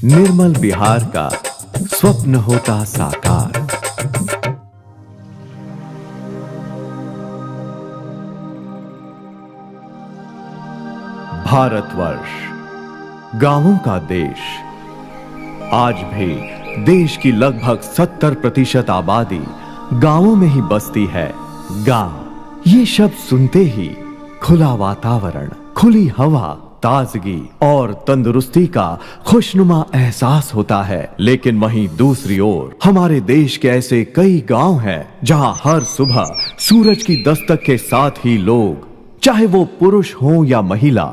निर्मल बिहार का स्वप्न होता साकार। भारतवर्ष गांवों का देश। आज भी देश की लगभग 70% आबादी गांवों में ही बसती है। गांव, ये शब्द सुनते ही खुला वातावरण, खुली हवा, ताजगी और तंदुरुस्ती का खुशनुमा एहसास होता है। लेकिन वहीं दूसरी ओर हमारे देश के ऐसे कई गांव हैं जहां हर सुबह सूरज की दस्तक के साथ ही लोग, चाहे वो पुरुष हो या महिला,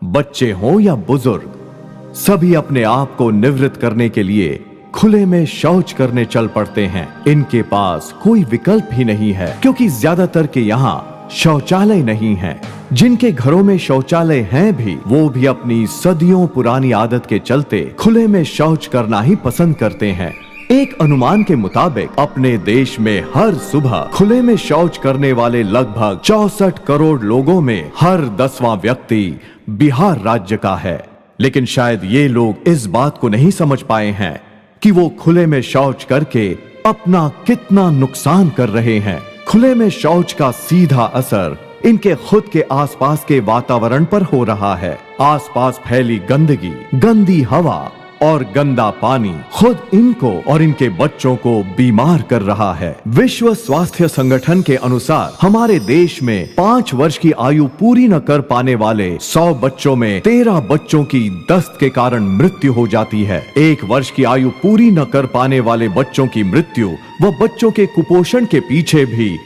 बच्चे हो या बुजुर्ग, सभी अपने आप को निवृत्त करने के लिए खुले में शौच करने चल पड़ते हैं। इनके पास कोई विकल्प ही नहीं है, क्योंकि ज्यादातर के यहाँ शौचालय नहीं है। जिनके घरों में शौचालय हैं भी, वो भी अपनी सदियों पुरानी आदत के चलते खुले में शौच करना ही पसंद करते हैं। एक अनुमान के मुताबिक अपने देश में हर सुबह खुले में शौच करने वाले लगभग 64 करोड़ लोगों में हर 10वां व्यक्ति बिहार राज्य का है। लेकिन शायद ये लोग इस बात को नहीं समझ पाए हैं कि वो खुले में शौच करके अपना कितना नुकसान कर रहे हैं। खुले में शौच का सीधा असर इनके खुद के आसपास के वातावरण पर हो रहा है। आसपास फैली गंदगी, गंदी हवा और गंदा पानी खुद इनको और इनके बच्चों को बीमार कर रहा है। विश्व स्वास्थ्य संगठन के अनुसार हमारे देश में 5 वर्ष की आयु पूरी न कर पाने वाले 100 बच्चों में 13 बच्चों की दस्त के कारण मृत्यु हो जाती है। 1 वर्ष की आयु पूरी न कर पाने वाले बच्चों की मृत्यु व बच्चों के कुपोषण के पीछे भी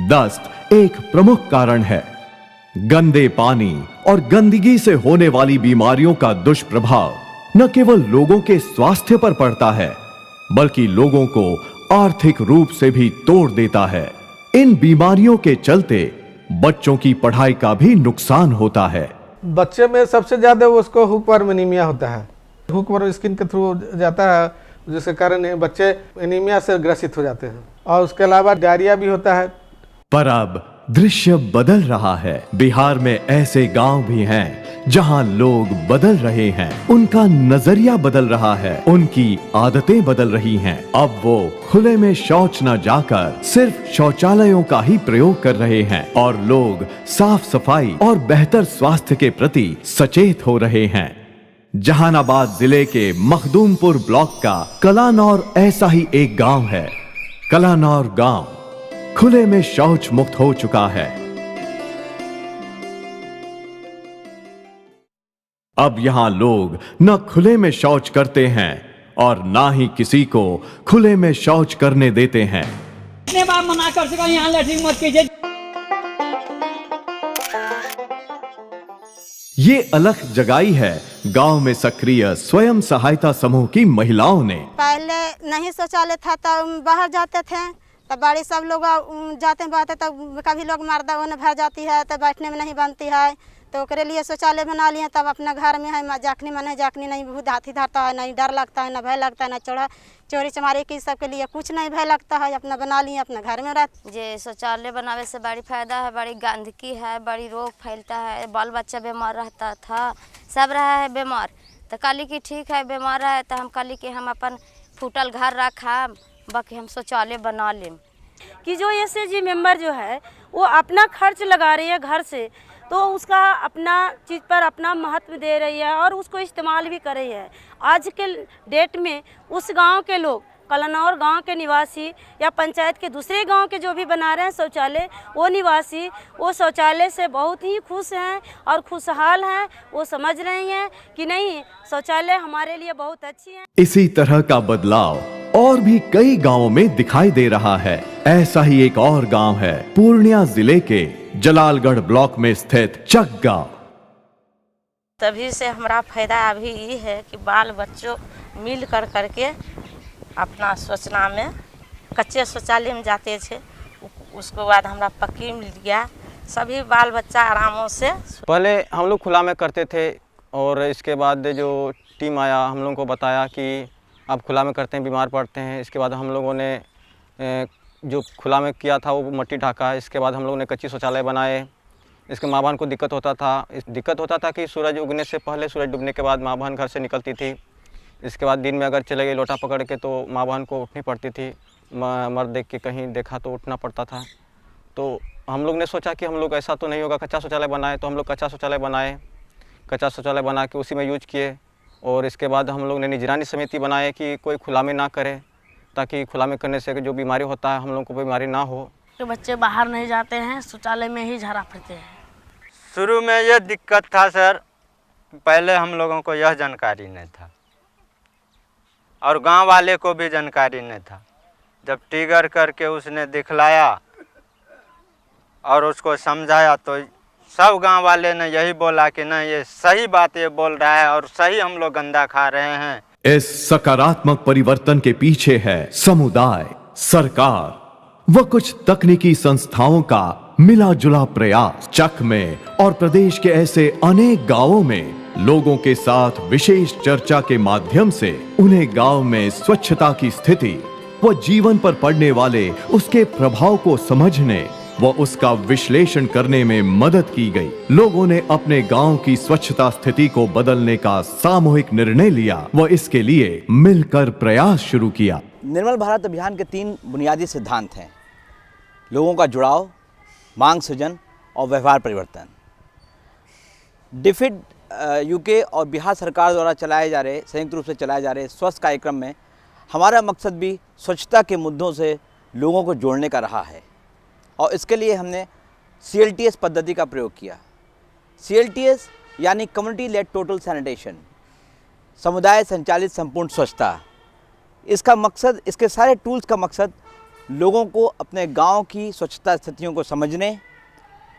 दस्त एक प्रमुख कारण है। गंदे पानी और गंदगी से होने वाली बीमारियों का दुष्प्रभाव न केवल लोगों के स्वास्थ्य पर पड़ता है, बल्कि लोगों को आर्थिक रूप से भी तोड़ देता है। इन बीमारियों के चलते बच्चों की पढ़ाई का भी नुकसान होता है। बच्चे में सबसे ज्यादा उसको हुकवर्म एनीमिया होता है। हुकवर्म स्किन के थ्रू जाता है, जिसके कारण बच्चे एनीमिया से ग्रसित हो जाते हैं। और उसके अलावा डायरिया भी होता है। पर अब दृश्य बदल रहा है। बिहार में ऐसे गांव भी हैं जहां लोग बदल रहे हैं, उनका नजरिया बदल रहा है, उनकी आदतें बदल रही हैं। अब वो खुले में शौच न जाकर सिर्फ शौचालयों का ही प्रयोग कर रहे हैं और लोग साफ सफाई और बेहतर स्वास्थ्य के प्रति सचेत हो रहे हैं। जहानाबाद जिले के मखदूमपुर ब्लॉक का कलानौर ऐसा ही एक गांव है। कलानौर गांव खुले में शौच मुक्त हो चुका है। अब यहाँ लोग न खुले में शौच करते हैं और ना ही किसी को खुले में शौच करने देते हैं। कितने बार मना कर सका यहाँ लैट्रिन मत कीजिए। ये अलख जगाई है गांव में सक्रिय स्वयं सहायता समूह की महिलाओं ने। पहले नहीं शौचालय था तो बाहर जाते थे, तब बड़ी सब लोग जाते हैं बातें, तब कभी लोग मर्दा उन्हें भर जाती है तो बैठने में नहीं बनती है, तो उसके लिए शौचालय बना लिए। तब अपना घर में है जाखनी मन है, जाखनी नहीं बहुत हाथी धरता है, नहीं डर लगता है, ना भय लगता है, ना चोरी चमारी की सब के लिए कुछ नहीं भय लगता है। अपना बना लिए, अपना घर में रहते। जे शौचालय बनावे से बड़ी फायदा है, बड़ी गंदगी है, बड़ी रोग फैलता है, बाल बच्चा बीमार रहता था, सब रहा है बीमार। तो काली की ठीक है बीमार है तो हम काली के हम अपन फूटल घर रखा, बाकी हम शौचालय बना लें। कि जो एसएचजी मेंबर जो है वो अपना खर्च लगा रही है घर से, तो उसका अपना चीज़ पर अपना महत्व दे रही है और उसको इस्तेमाल भी कर रही है। आज के डेट में उस गांव के लोग, कलानौर गांव के निवासी या पंचायत के दूसरे गांव के जो भी बना रहे हैं शौचालय, वो निवासी वो शौचालय से बहुत ही खुश हैं और खुशहाल हैं। वो समझ रही हैं कि नहीं, शौचालय हमारे लिए बहुत अच्छी है। इसी तरह का बदलाव और भी कई गांवों में दिखाई दे रहा है। ऐसा ही एक और गांव है पूर्णिया जिले के जलालगढ़ ब्लॉक में स्थित चक गांव। तभी से हमारा फायदा अभी ये है कि बाल बच्चों मिल कर करके अपना सोचना में कच्चे शौचालय में जाते थे, उसके बाद हमारा पक्की मिल गया, सभी बाल बच्चा आरामों से। पहले हम लोग खुला में करते थे और इसके बाद जो टीम आया हम लोगों को बताया कि आप खुला में करते हैं बीमार पड़ते हैं। इसके बाद हम लोगों ने जो खुला में किया था वो मट्टी ढाका। इसके बाद हम लोगों ने कच्ची शौचालय बनाए। इसके माँ बहन को दिक्कत होता था कि सूरज उगने से पहले सूरज डूबने के बाद माँ बहन घर से निकलती थी। इसके बाद दिन में अगर चले गए लोटा पकड़ के तो माँ बहन को उठनी पड़ती थी, मर्द देख के कहीं देखा तो उठना पड़ता था। तो हम लोग ने सोचा कि हम लोग ऐसा तो नहीं होगा, कच्चा शौचालय बनाए, तो हम लोग कच्चा शौचालय बनाए। कच्चा शौचालय बना के उसी में यूज किए। और इसके बाद हम लोग ने निगरानी समिति बनाए कि कोई खुला में ना करे, ताकि खुला में करने से जो बीमारी होता है हम लोग को बीमारी ना हो। कि बच्चे बाहर नहीं जाते हैं, शौचालय में ही झाड़ा फिरते हैं। शुरू में ये दिक्कत था सर, पहले हम लोगों को यह जानकारी नहीं था और गांव वाले को भी जानकारी नहीं था। जब टिगर करके उसने दिखलाया और उसको समझाया तो सब गांव वाले ने यही बोला कि नहीं, ये सही बात ये बोल रहा है और सही हम लोग गंदा खा रहे हैं। इस सकारात्मक परिवर्तन के पीछे है समुदाय, सरकार व कुछ तकनीकी संस्थाओं का मिला जुला प्रयास। चक में और प्रदेश के ऐसे अनेक गांवों में लोगों के साथ विशेष चर्चा के माध्यम से उन्हें गांव में स्वच्छता की स्थिति व जीवन पर पड़ने वाले उसके प्रभाव को समझने व उसका विश्लेषण करने में मदद की गई। लोगों ने अपने गांव की स्वच्छता स्थिति को बदलने का सामूहिक निर्णय लिया व इसके लिए मिलकर प्रयास शुरू किया। निर्मल भारत अभियान के 3 बुनियादी सिद्धांत हैं: लोगों का जुड़ाव, मांग सृजन और व्यवहार परिवर्तन। डिफिड यूके और बिहार सरकार द्वारा चलाए जा रहे, संयुक्त रूप से चलाए जा रहे स्वस्थ कार्यक्रम में हमारा मकसद भी स्वच्छता के मुद्दों से लोगों को जोड़ने का रहा है और इसके लिए हमने CLTS पद्धति का प्रयोग किया। CLTS यानी कम्युनिटी लेड टोटल सैनिटेशन, समुदाय संचालित संपूर्ण स्वच्छता। इसका मकसद, इसके सारे टूल्स का मकसद लोगों को अपने गांव की स्वच्छता स्थितियों को समझने,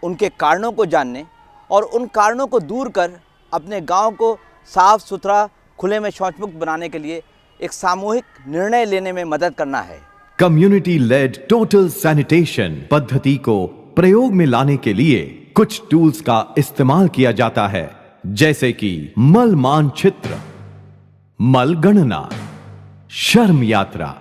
उनके कारणों को जानने और उन कारणों को दूर कर अपने गांव को साफ सुथरा, खुले में शौचमुक्त बनाने के लिए एक सामूहिक निर्णय लेने में मदद करना है। कम्युनिटी लेड टोटल सैनिटेशन पद्धति को प्रयोग में लाने के लिए कुछ टूल्स का इस्तेमाल किया जाता है, जैसे कि मल मानचित्र, मल गणना, शर्म यात्रा।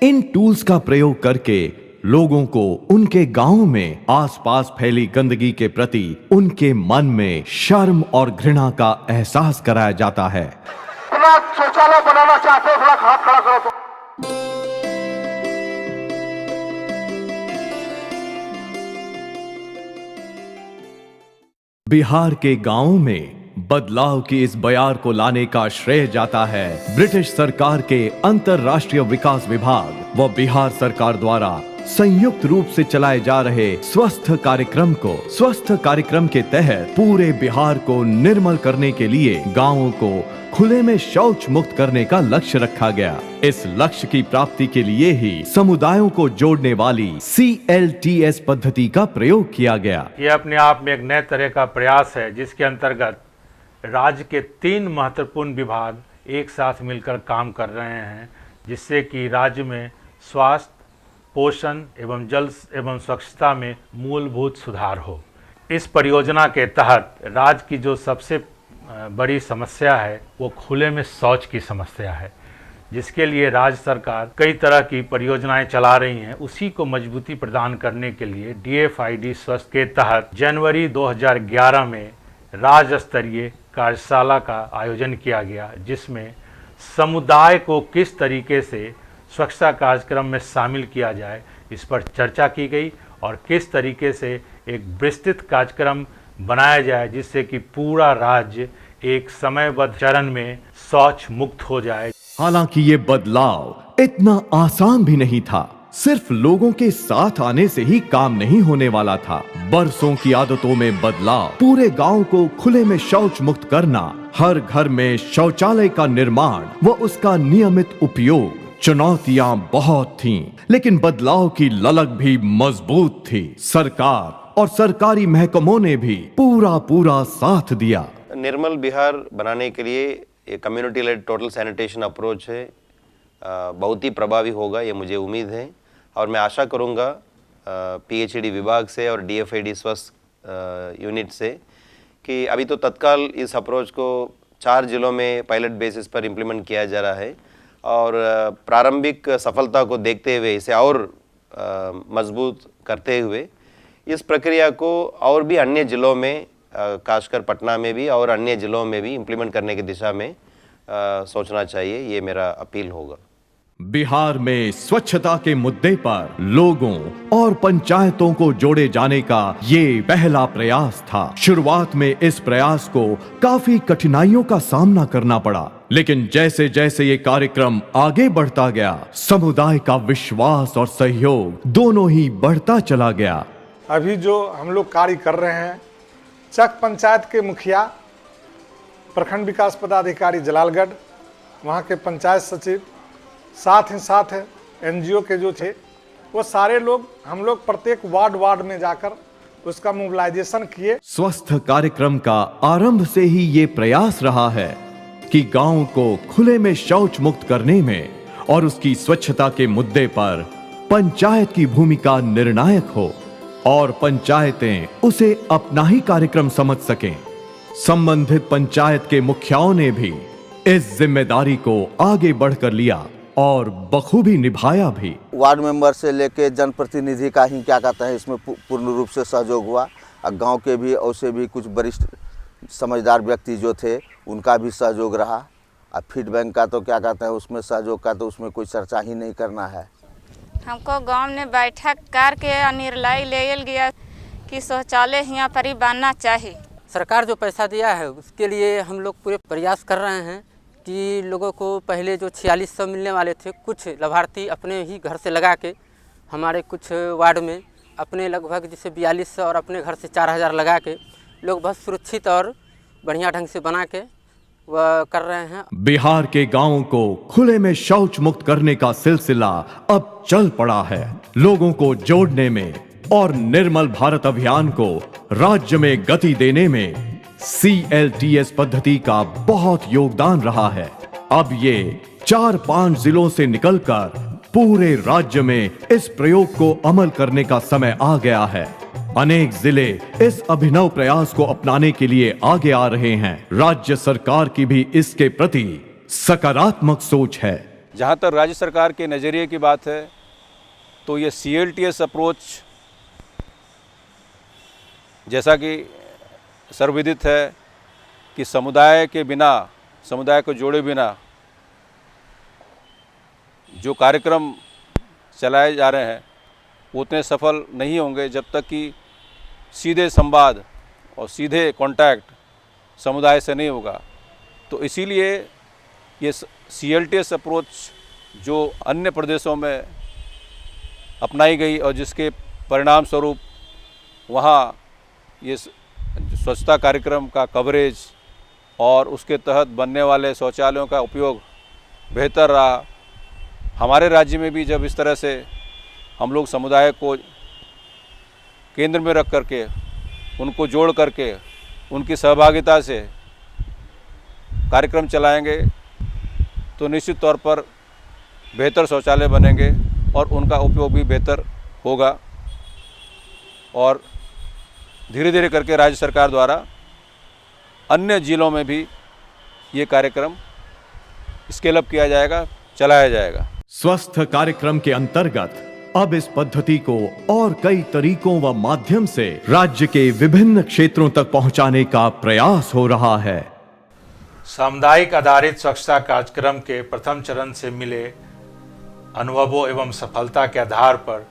इन टूल्स का प्रयोग करके लोगों को उनके गांव में आसपास फैली गंदगी के प्रति उनके मन में शर्म और घृणा का एहसास कराया जाता है। शौचालय बनाना चाहते हो, थोड़ा हाथ खड़ा करो तो। बिहार के गांवों में बदलाव की इस बयार को लाने का श्रेय जाता है ब्रिटिश सरकार के अंतरराष्ट्रीय विकास विभाग व बिहार सरकार द्वारा संयुक्त रूप से चलाए जा रहे स्वस्थ कार्यक्रम को। स्वस्थ कार्यक्रम के तहत पूरे बिहार को निर्मल करने के लिए गांवों को खुले में शौच मुक्त करने का लक्ष्य रखा गया। इस लक्ष्य की प्राप्ति के लिए ही समुदायों को जोड़ने वाली CLTS पद्धति का प्रयोग किया गया। ये अपने आप में एक नए तरह का प्रयास है, जिसके अंतर्गत राज्य के 3 महत्वपूर्ण विभाग एक साथ मिलकर काम कर रहे हैं, जिससे कि राज्य में स्वास्थ्य, पोषण एवं जल एवं स्वच्छता में मूलभूत सुधार हो। इस परियोजना के तहत राज्य की जो सबसे बड़ी समस्या है वो खुले में शौच की समस्या है, जिसके लिए राज्य सरकार कई तरह की परियोजनाएं चला रही हैं। उसी को मजबूती प्रदान करने के लिए DFID स्वस्थ के तहत जनवरी 2011 में राज्य स्तरीय कार्यशाला का आयोजन किया गया, जिसमें समुदाय को किस तरीके से स्वच्छता कार्यक्रम में शामिल किया जाए इस पर चर्चा की गई और किस तरीके से एक विस्तृत कार्यक्रम बनाया जाए जिससे कि पूरा राज्य एक समयबद्ध चरण में शौच मुक्त हो जाए। हालांकि ये बदलाव इतना आसान भी नहीं था। सिर्फ लोगों के साथ आने से ही काम नहीं होने वाला था। बरसों की आदतों में बदलाव, पूरे गांव को खुले में शौच मुक्त करना, हर घर में शौचालय का निर्माण व उसका नियमित उपयोग। चुनौतियां बहुत थीं, लेकिन बदलाव की ललक भी मजबूत थी। सरकार और सरकारी महकमों ने भी पूरा साथ दिया। निर्मल बिहार बनाने के लिए ये community lead total sanitation approach है, बहुत ही प्रभावी होगा, ये मुझे उम्मीद है। और मैं आशा करूँगा PHED विभाग से और DFID स्वस्थ यूनिट से कि अभी तो तत्काल इस अप्रोच को 4 जिलों में पायलट बेसिस पर इम्प्लीमेंट किया जा रहा है और प्रारंभिक सफलता को देखते हुए इसे और मजबूत करते हुए इस प्रक्रिया को और भी अन्य ज़िलों में, खासकर पटना में भी और अन्य ज़िलों में भी इम्प्लीमेंट करने की दिशा में सोचना चाहिए। ये मेरा अपील होगा। बिहार में स्वच्छता के मुद्दे पर लोगों और पंचायतों को जोड़े जाने का ये पहला प्रयास था। शुरुआत में इस प्रयास को काफी कठिनाइयों का सामना करना पड़ा, लेकिन जैसे जैसे ये कार्यक्रम आगे बढ़ता गया, समुदाय का विश्वास और सहयोग दोनों ही बढ़ता चला गया। अभी जो हम लोग कार्य कर रहे हैं, चक पंचायत के मुखिया, प्रखंड विकास पदाधिकारी जलालगढ़, वहाँ के पंचायत सचिव, साथ ही साथ एनजीओ के जो थे वो सारे लोग, हम लोग प्रत्येक वार्ड में जाकर उसका मोबिलाइजेशन किए। स्वस्थ कार्यक्रम का आरंभ से ही ये प्रयास रहा है कि गांव को खुले में शौच मुक्त करने में और उसकी स्वच्छता के मुद्दे पर पंचायत की भूमिका निर्णायक हो और पंचायतें उसे अपना ही कार्यक्रम समझ सकें। संबंधित पंचायत के मुखियाओं ने भी इस जिम्मेदारी को आगे बढ़कर लिया और बखूबी निभाया भी। वार्ड मेंबर से लेके जनप्रतिनिधि का ही क्या कहते हैं इसमें पूर्ण रूप से सहयोग हुआ। और गांव के भी और से भी कुछ वरिष्ठ समझदार व्यक्ति जो थे उनका भी सहयोग रहा। और फीडबैक का तो क्या कहते हैं उसमें सहयोग का तो उसमें कोई चर्चा ही नहीं करना है। हमको गांव में बैठक करके निर्णय ले गया कि शौचालय यहाँ पर ही बनना चाहिए। सरकार जो पैसा दिया है उसके लिए हम लोग पूरे प्रयास कर रहे हैं कि लोगों को पहले जो 4600 मिलने वाले थे, कुछ लाभार्थी अपने ही घर से लगा के, हमारे कुछ वार्ड में अपने लगभग जैसे 4200 और अपने घर से 4000 लगा के लोग बहुत सुरक्षित और बढ़िया ढंग से बना के वह कर रहे हैं। बिहार के गांवों को खुले में शौच मुक्त करने का सिलसिला अब चल पड़ा है। लोगों को जोड़ने में और निर्मल भारत अभियान को राज्य में गति देने में CLTS पद्धति का बहुत योगदान रहा है। अब ये 4-5 जिलों से निकलकर पूरे राज्य में इस प्रयोग को अमल करने का समय आ गया है। अनेक जिले इस अभिनव प्रयास को अपनाने के लिए आगे आ रहे हैं। राज्य सरकार की भी इसके प्रति सकारात्मक सोच है। जहां तक राज्य सरकार के नज़रिए की बात है तो ये CLTS अप्रोच, जैसा कि सर्वविदित है कि समुदाय के बिना, समुदाय को जोड़े बिना जो कार्यक्रम चलाए जा रहे हैं उतने सफल नहीं होंगे जब तक कि सीधे संवाद और सीधे कांटेक्ट समुदाय से नहीं होगा। तो इसीलिए ये CLTS अप्रोच जो अन्य प्रदेशों में अपनाई गई और जिसके परिणाम स्वरूप वहाँ ये स्वच्छता कार्यक्रम का कवरेज और उसके तहत बनने वाले शौचालयों का उपयोग बेहतर रहा। हमारे राज्य में भी जब इस तरह से हम लोग समुदाय को केंद्र में रख करके, उनको जोड़ करके, उनकी सहभागिता से कार्यक्रम चलाएंगे तो निश्चित तौर पर बेहतर शौचालय बनेंगे और उनका उपयोग भी बेहतर होगा। और धीरे धीरे करके राज्य सरकार द्वारा अन्य जिलों में भी ये कार्यक्रम स्केल अप किया जाएगा, चलाया जाएगा। स्वस्थ कार्यक्रम के अंतर्गत अब इस पद्धति को और कई तरीकों व माध्यम से राज्य के विभिन्न क्षेत्रों तक पहुंचाने का प्रयास हो रहा है। सामुदायिक आधारित स्वच्छता कार्यक्रम के प्रथम चरण से मिले अनुभवों एवं सफलता के आधार पर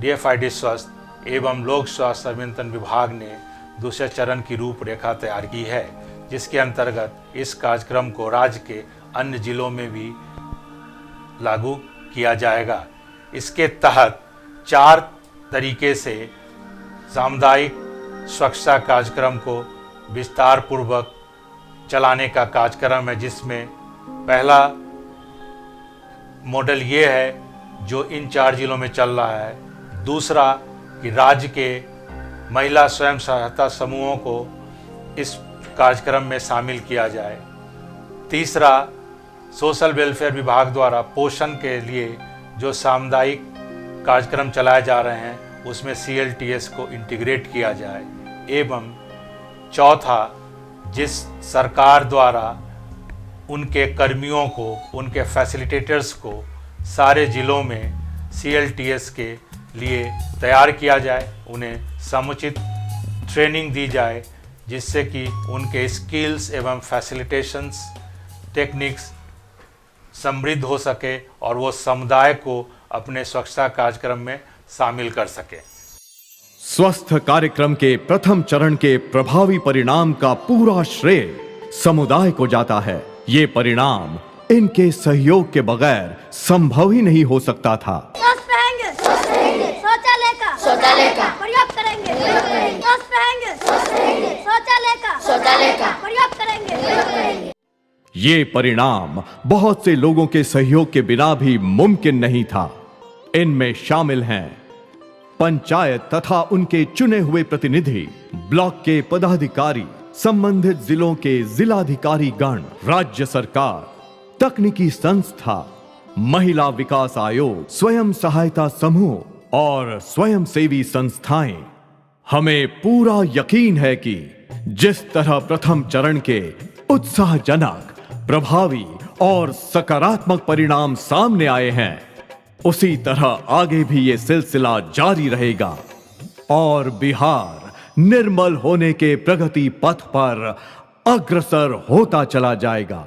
DFID स्वस्थ एवं लोक स्वास्थ्य अभियंत्रण विभाग ने दूसरे चरण की रूपरेखा तैयार की है, जिसके अंतर्गत इस कार्यक्रम को राज्य के अन्य जिलों में भी लागू किया जाएगा। इसके तहत 4 तरीके से सामुदायिक स्वच्छता कार्यक्रम को विस्तार पूर्वक चलाने का कार्यक्रम है, जिसमें पहला मॉडल ये है जो इन 4 जिलों में चल रहा है। दूसरा कि राज्य के महिला स्वयं सहायता समूहों को इस कार्यक्रम में शामिल किया जाए। तीसरा, सोशल वेलफेयर विभाग द्वारा पोषण के लिए जो सामुदायिक कार्यक्रम चलाए जा रहे हैं उसमें CLTS को इंटीग्रेट किया जाए। एवं चौथा, जिस सरकार द्वारा उनके कर्मियों को, उनके फैसिलिटेटर्स को सारे ज़िलों में CLTS के लिए तैयार किया जाए, उन्हें समुचित ट्रेनिंग दी जाए, जिससे कि उनके स्किल्स एवं फैसिलिटेशंस टेक्निक्स समृद्ध हो सके और वो समुदाय को अपने स्वच्छता कार्यक्रम में शामिल कर सके। स्वस्थ कार्यक्रम के प्रथम चरण के प्रभावी परिणाम का पूरा श्रेय समुदाय को जाता है। ये परिणाम इनके सहयोग के बगैर संभव ही नहीं हो सकता था। शौचालय का प्रयोग करेंगे, शौचालय का प्रयोग करेंगे। ये परिणाम बहुत से लोगों के सहयोग के बिना भी मुमकिन नहीं था। इनमें शामिल हैं पंचायत तथा उनके चुने हुए प्रतिनिधि, ब्लॉक के पदाधिकारी, संबंधित जिलों के जिलाधिकारी गण, राज्य सरकार, तकनीकी संस्था, महिला विकास आयोग, स्वयं सहायता समूह और स्वयंसेवी संस्थाएं। हमें पूरा यकीन है कि जिस तरह प्रथम चरण के उत्साहजनक, प्रभावी और सकारात्मक परिणाम सामने आए हैं, उसी तरह आगे भी ये सिलसिला जारी रहेगा और बिहार निर्मल होने के प्रगति पथ पर अग्रसर होता चला जाएगा।